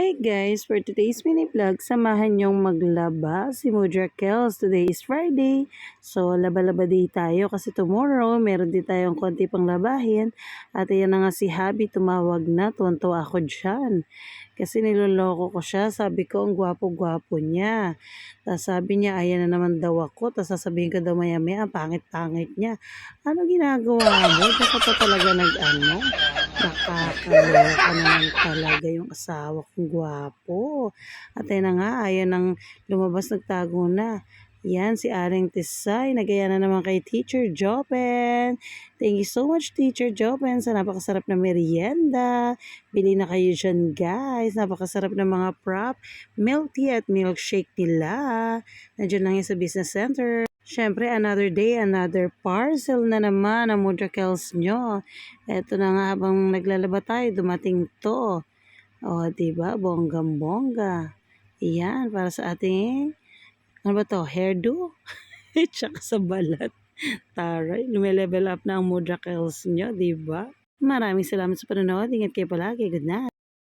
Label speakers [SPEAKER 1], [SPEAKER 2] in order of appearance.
[SPEAKER 1] Hi guys! For today's mini vlog, samahan niyong maglaba si Mudra Kels. Today is Friday, so laba-laba day tayo kasi tomorrow meron din tayong konti pang labahin. At ayan na nga si Habi, tumawag na, tuwan-tuwa ako dyan. Kasi niloloko ko siya, sabi ko ang gwapo-gwapo niya. Tapos sabi niya, ayan na naman daw ako. Tapos sasabihin ko daw maya-maya, ang pangit-pangit niya. Ano ginagawa mo? Diyan ka pa talaga nag-ano? Nakakaloka naman talaga yung asawa kong gwapo. At ayun na nga, ayaw nang lumabas, nagtago na. Yan, si Aling Tisay, nagaya na naman kay Teacher Jopen. Thank you so much, Teacher Jopen, sa napakasarap na merienda. Bili na kayo dyan, guys. Napakasarap ng mga prop, milk tea at milkshake nila. Nandiyan lang yan sa business center. Siyempre, another day, another parcel na naman ang Mudra Kels nyo. Eto na nga, habang naglalaba tayo, dumating to. O, diba? Bonggang-bongga. Iyan, para sa ating, ano ba to? Hairdo? Tsaka sa balat. Taray, lumilevel up na ang Mudra Kels nyo, diba? Maraming salamat sa panonood. Ingat kayo palagi. Good night.